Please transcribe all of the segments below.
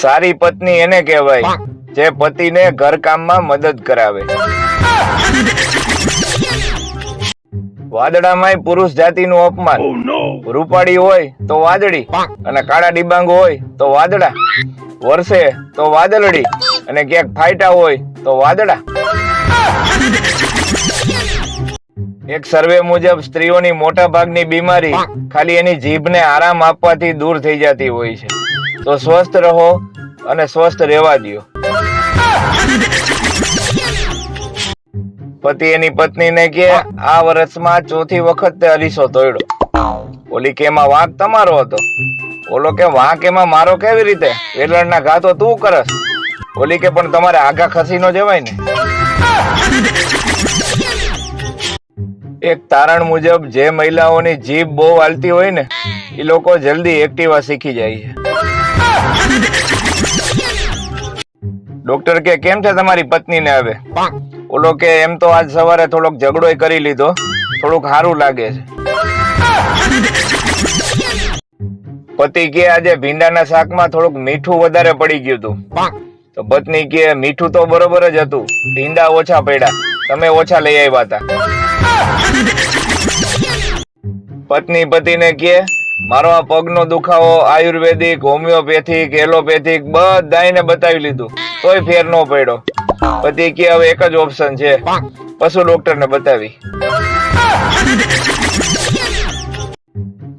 સારી પત્ની એને કહેવાય જે પતિને ઘરકામમાં મદદ કરાવે. વાદળામાંય પુરુષ જાતિનું અપમાન. રૂપાળી હોય તો વાદળી અને કાળા ડિબાંગ હોય તો વાદળા, વરસે તો વાદળડી અને ક્યાંક ફાયટા હોય તો વાદળા. એક સર્વે મુજબ સ્ત્રીઓની મોટા ભાગની બીમારી ખાલી એની જીભને આરામ આપવાથી દૂર થઈ જતી હોય છે. તો સ્વસ્થ રહો અને સ્વસ્થ રહેવા દો. પતિ એની પત્નીને કે આ વર્ષમાં ચોથી વખત તે અરીસો તોડ્યો. ઓલી કે એમાં વાંક તમારો હતો. ઓલો કે વાંક એમાં મારો કેવી રીતે? વેલણના ઘા તો તું કરસ. ઓલી કે પણ તમારે આઘા ખસી નો જવાય ને. એક તારણ મુજબ જે મહિલાઓની જીભ બહુ હાલતી હોય ને એ લોકો જલ્દી એક્ટિવા શીખી જાય છે. ડોક્ટર કે કેમ છે તમારી પત્નીને હવે? ઓલો કે એમ તો આજ સવારે થોડોક ઝઘડો કરી લીધો, થોડુંક સારું લાગે છે. પતિ કે આજે ભીંડાના શાકમાં થોડુંક મીઠું વધારે પડી ગયું હતું. તો પત્ની કે મીઠું તો બરોબર જ હતું, ભીંડા ઓછા પડ્યા, તમે ઓછા લઈ આવ્યા હતા. પત્ની પતિને કે મારો આ પગનો દુખાવો આયુર્વેદિક, હોમિયોપેથિક, એલોપેથિક બધાને બતાવી લીધું તોય ફેર ન પડ્યો. પતિ કે હવે એક જ ઓપ્શન છે, પશુ ડોક્ટરને બતાવી.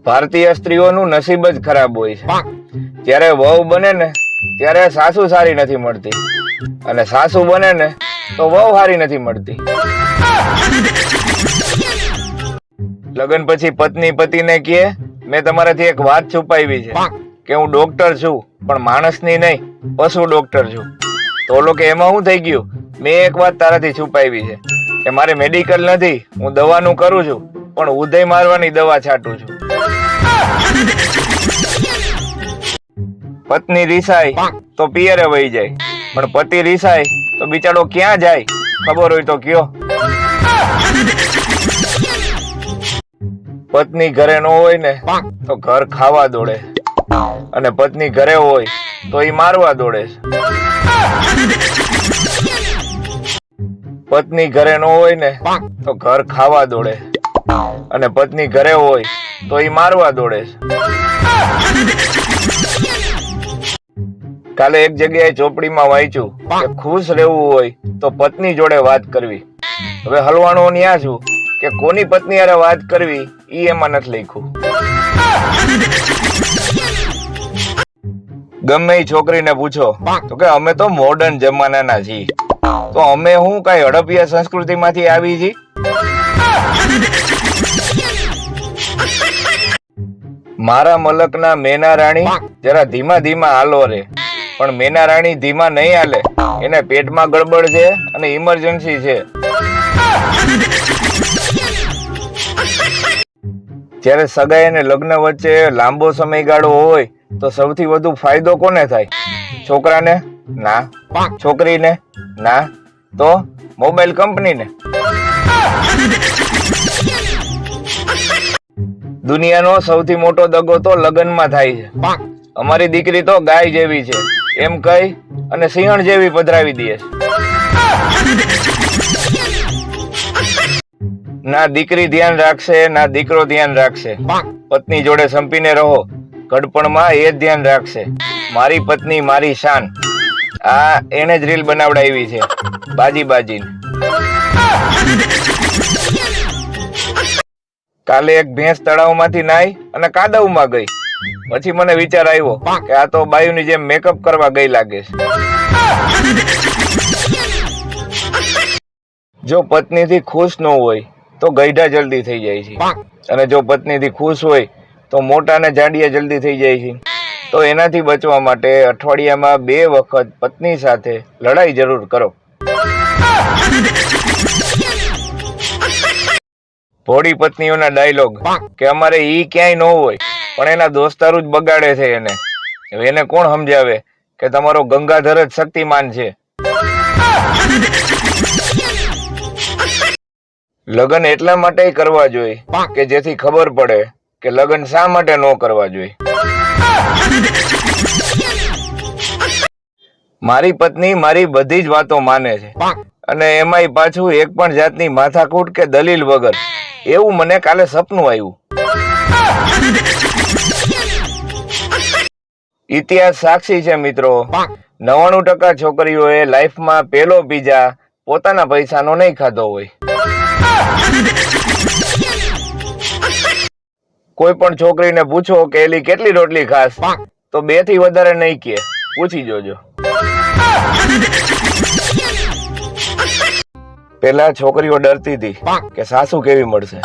ભારતીય સ્ત્રીઓનું નસીબ જ ખરાબ હોય છે. જ્યારે વહુ બને ને ત્યારે સાસુ સારી નથી મળતી અને સાસુ બને ને તો વહુ સારી નથી મળતી. લગ્ન પછી પત્ની પતિને કહે મેં તમારાથી એક વાત છુપાવી છે કે હું ડોક્ટર છું પણ માણસની નહીં, પશુ ડોક્ટર છું. તો ઓલો કે એમાં શું થઈ ગયું? મેં એક વાત તારાથી છુપાવી છે કે મારે મેડિકલ નથી, હું દવાનું કરું છું પણ ઉદય મારવાની દવા છાંટું છું. પત્ની રીસાય તો પિયરે વહી જાય પણ પતિ રીસાય તો બિચારો ક્યાં જાય ખબર હોય તો કયો. પત્ની ઘરે ન હોય ને તો ઘર ખાવા દોડે અને પત્ની ઘરે હોય તો એ મારવા દોડે. પત્ની ઘરે ન હોય ને તો ઘર ખાવા દોડે અને પત્ની ઘરે હોય તો એ મારવા દોડે. કાલે એક જગ્યાએ ચોપડીમાં વાંચ્યું કે ખુશ રહેવું હોય તો પત્ની જોડે વાત કરવી. હવે હલવાણો ન્યા છું કે કોની પત્ની હારે વાત કરવી ઈ એમાં નથી લખ્યું. ગમે એ છોકરીને પૂછો તો કે અમે તો મોડર્ન જમાનાના છીએ, તો અમે હું કઈ હડપિયા સંસ્કૃતિ માંથી આવી છીએ? મારા મલકના મેના રાણી જરા ધીમા ધીમા હાલો રે, પણ મેના રાણી ધીમા નહીં હાલે, એને પેટમાં ગડબડ છે અને ઇમરજન્સી છે. જ્યારે સગાઈ અને લગ્ન વચ્ચે લાંબો સમયગાળો હોય તો સૌથી વધુ ફાયદો કોને થાય? છોકરાને? ના. છોકરીને? ના. તો મોબાઈલ કંપનીને. દુનિયાનો સૌથી મોટો દગો તો લગ્નમાં થાય છે. અમારી દીકરી તો ગાય જેવી છે એમ કહી અને સિંહણ જેવી પધરાવી દે છે. ના દીકરી ધ્યાન રાખશે ના દીકરો ધ્યાન રાખશે. પત્ની જોડે સંપીને રહો, ઘડપણમાં એ જ ધ્યાન રાખશે. મારી પત્ની મારી શાન. આ એને જ રીલ બનાવડાવી છે બાજી બાજીને. કાલે એક ભેંસ તળાવમાંથી નાઈ અને કાદવમાં ગઈ. પછી મને વિચાર આવ્યો કે આ તો બાયુની જેમ મેકઅપ કરવા ગઈ લાગે છે. જો પત્નીથી ખુશ ન હોય તો ગઈઢા જલ્દી થઈ જાય છે અને જો પત્નીથી ખુશ હોય તો મોટા ને જાડિયા જલ્દી થઈ જાય છે. તો એનાથી બચવા માટે અઠવાડિયામાં 2 વખત પત્ની સાથે લડાઈ જરૂર કરો. ભોળી પત્નીઓના ડાયલોગ કે અમારે ઈ ક્યાંય ન હોય પણ એના દોસ્તારું જ બગાડે છે એને. હવે એને કોણ સમજાવે કે તમારો ગંગાધર જ શક્તિમાન છે. લગ્ન એટલા માટે કરવા જોઈએ કે જેથી ખબર પડે કે લગ્ન શા માટે ન કરવા જોઈએ. મારી પત્ની મારી બધી જ વાતો માને છે અને એમાંય પાછું એક પણ જાતની માથાકૂટ કે દલીલ વગર. એવું મને કાલે સપનું આવ્યું. ઇતિહાસ સાક્ષી છે મિત્રો, 99% છોકરીઓએ લાઈફમાં પેલો પીઝા પોતાના પૈસાનો નહીં ખાધો હોય. કોઈ પણ છોકરીને પૂછો કે એલી કેટલી રોટલી ખાસ, તો 2 થી વધારે નહીં કે. પૂછી જોજો. પેલા છોકરીઓ ડરતી હતી કે સાસુ કેવી મળશે,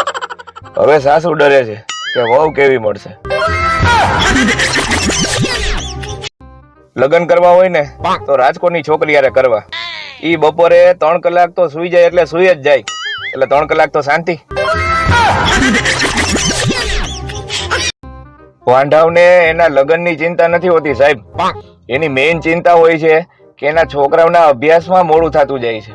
હવે સાસુ ડરે છે કે વહુ કેવી મળશે. લગ્ન કરવા હોય ને તો રાજકોટની છોકરી હારે કરવા. ઈ બપોરે 3 કલાક તો સુઈ જાય એટલે સુઈ જ જાય, એટલે 3 કલાક તો શાંતિ. વાંઢાવને એના લગ્નની ચિંતા નથી હોતી સાહેબ, એની મેઇન ચિંતા હોય છે કે એના છોકરાઓના અભ્યાસમાં મોડું થતું જાય છે.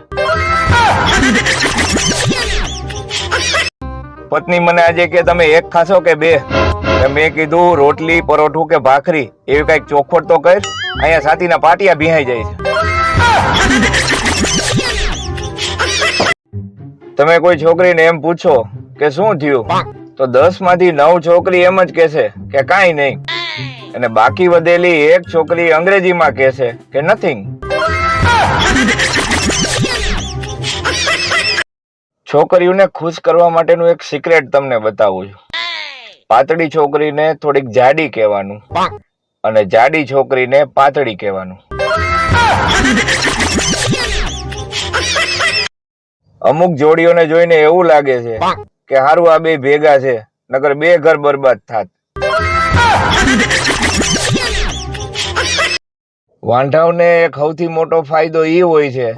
પત્ની મને આજે કે તમે 1 ખાશો કે 2? મેં કીધું રોટલી પરોઠું કે ભાખરી એવી કઈક ચોખવટ તો કર, અહીંયા સાતીના પાટિયા ભીહાઈ જાય છે. તમે કોઈ છોકરીને એમ પૂછો કે શું થયું, તો 10 માંથી 9 છોકરી એમ જ કહેશે કે કાંઈ નહીં, અને બાકી વધેલી 1 છોકરી અંગ્રેજીમાં કહેશે કે નથિંગ. છોકરીઓને ખુશ કરવા માટેનું એક સિક્રેટ તમને બતાવું છું. પાતળી છોકરીને થોડીક જાડી કહેવાનું અને જાડી છોકરીને પાતળી કહેવાનું. અમુક જોડીઓને જોઈને એવું લાગે છે કે હારું આ 2 ભેગા છે, નકર 2 ઘર બરબાદ થાત. વાંઢાવને એક સૌથી મોટો ફાયદો એ હોય છે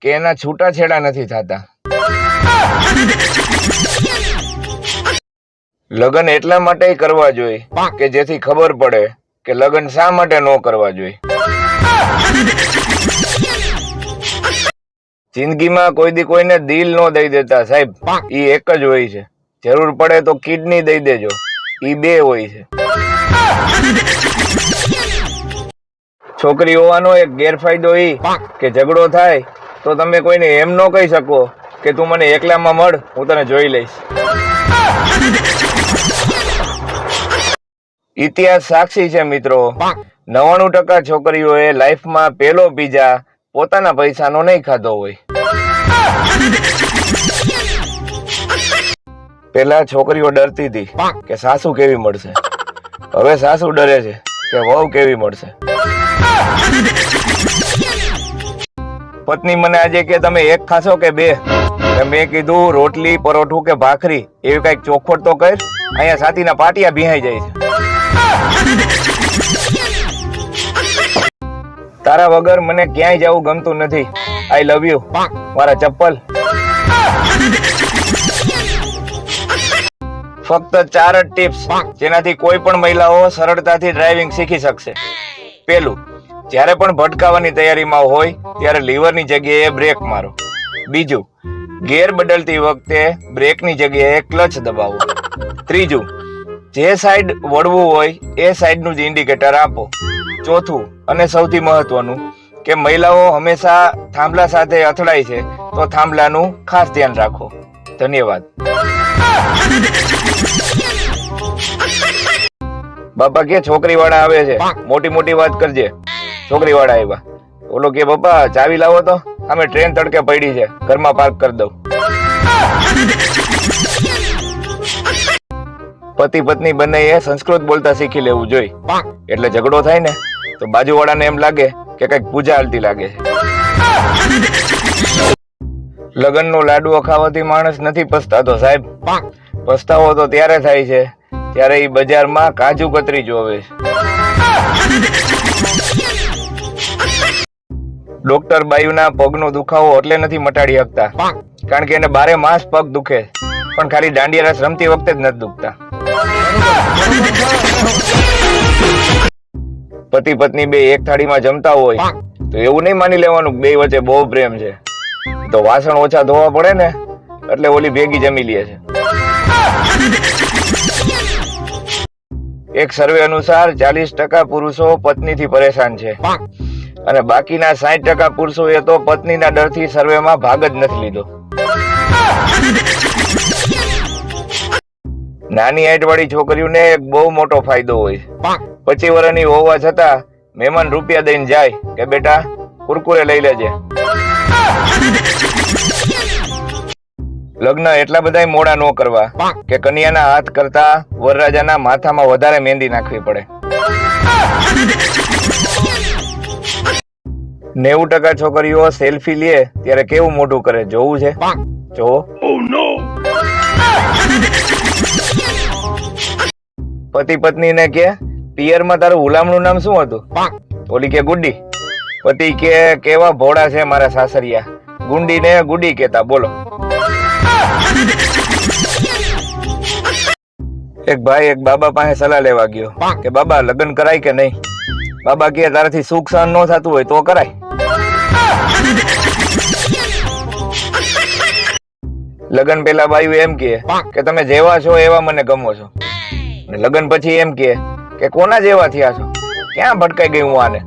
કે એના છૂટાછેડા નથી થતા. લગ્ન એટલા માટે કરવા જોઈએ કે જેથી ખબર પડે કે લગ્ન શા માટે ન કરવા જોઈએ. જિંદગીમાં કોઈ દી કોઈને દિલ ન દઈ દેતા સાહેબ, ઈ એક જ હોય છે. જરૂર પડે તો કિડની દઈ દેજો, ઈ 2 હોય છે. છોકરી હોવાનો એક ગેરફાયદો ઈ કે ઝઘડો થાય તો તમે કોઈને એમ ન કહી શકો કે તું મને એકલામાં મળ, હું તને જોઈ લઈશ. ઇતિહાસ સાક્ષી છે મિત્રો, 99% છોકરીઓએ લાઈફમાં પેલો પીઝા પોતાના પૈસાનો નહીં ખાધો હોય. પેલા છોકરીઓ ડરતી હતી કે સાસુ કેવી મળશે, હવે સાસુ ડરે છે કે વહુ કેવી મળશે. પત્ની મને આજે કે તમે 1 ખાશો કે 2? મેં કીધું રોટલી પરોઠું કે ભાખરી એવી કઈક ચોખવટ તો કર, અહીંયા સાતીના પાટિયા ભીહાઈ જાય છે. તારા વગર મને ક્યાંય જવું ગમતું નથી. આઈ લવ યુ મારા ચપ્પલ. ફક્ત 4 જ ટિપ્સ જેનાથી કોઈ પણ મહિલાઓ સરળતાથી ડ્રાઇવિંગ શીખી શકશે. પેલું, જ્યારે પણ ભટકાવાની તૈયારીમાં હોય ત્યારે લીવરની જગ્યાએ બ્રેક મારો. બીજું, ગેર બદલતી વખતે બ્રેકની જગ્યાએ ક્લચ દબાવો. ત્રીજું, જે સાઈડ વળવું હોય એ સાઈડનું જ ઇન્ડિકેટર આપો. ચોથું અને સૌથી મહત્વનું કે મહિલાઓ હંમેશા થાંભલા સાથે અથડાય છે, તો થાંભલાનું ખાસ ધ્યાન રાખો. ધન્યવાદ. બાપા કે છોકરી વાળા આવે છે, મોટી મોટી વાત કરજે. છોકરી વાળા આવ્યા. ઓલો કે બાપા ચાવી લાવો તો, અમે ટ્રેન તડકે પડી છે, ઘરમાં પાર્ક કરી દઉં. પતિ પત્ની બંનેએ સંસ્કૃત બોલતા શીખી લેવું જોઈએ, એટલે ઝઘડો થાય ને તો બાજુવાળાને એમ લાગે કે કઈક પૂજા હાલતી લાગે છે. લગ્નનો લાડવો ખાવાથી માણસ નથી પસ્તાતો સાહેબ, પસ્તાવો તો ત્યારે થાય છે ત્યારે એ બજારમાં કાજુ કતરી જોવે છે. ડોક્ટર બાયુના પગનો દુખાવો એટલે નથી મટાડી શકતા કારણ કે એને 12 માસ પગ દુખે, પણ ખાલી દાંડિયા રસ રમતી વખતે જ નથી દુખતા. પતિ પત્ની 2 એક થાળીમાં જમતા હોય તો એવું નહીં માની લેવાનું 2 વચ્ચે બહુ પ્રેમ છે. તો વાસણ ઓછા ધોવા પડે ને એટલે ઓલી ભેગી જમી લે છે. એક સર્વે અનુસાર 40% પુરુષો પત્નીથી પરેશાન છે અને બાકીના 60% પુરુષોએ તો પત્નીના ડરથી સર્વેમાં ભાગ જ નથી લીધો. નાની હાઈટવાળી છોકરીઓને એક બહુ મોટો ફાયદો હોય. 25 વર્ષની હોવા છતાં મહેમાન રૂપિયા દઈને જાય કે બેટા કુરકુરે લઈ લેજે. લગ્ન એટલા બધા મોડા ન કરવા કે કન્યાના હાથ કરતા વરરાજાના માથામાં વધારે મહેંદી નાખવી પડે. 90% છોકરીઓ સેલ્ફી લે ત્યારે કેવું મોઢું કરે જોવું છે? જો પતિ પત્નીને કે પિયરમાં તારું હુલામણું નામ શું હતું? ઓલી કે ગુડી. પતિ કે કેવા ભોળા છે મારા સાસરિયા, ગુંડી ને ગુડી કેતા. બોલો. એક ભાઈ એક બાબા પાસે સલાહ લેવા ગયો કે બાબા લગ્ન કરાય કે નહીં? બાબા કે તારાથી સુખ સહન ન થતું હોય તો કરાય. લગ્ન પેલા બાયું એમ કે તમે જેવા છો એવા મને ગમો છો. લગ્ન પછી એમ કે કોના જેવા થયા છો? ક્યાં ભટકાઈ ગઈ હું આને?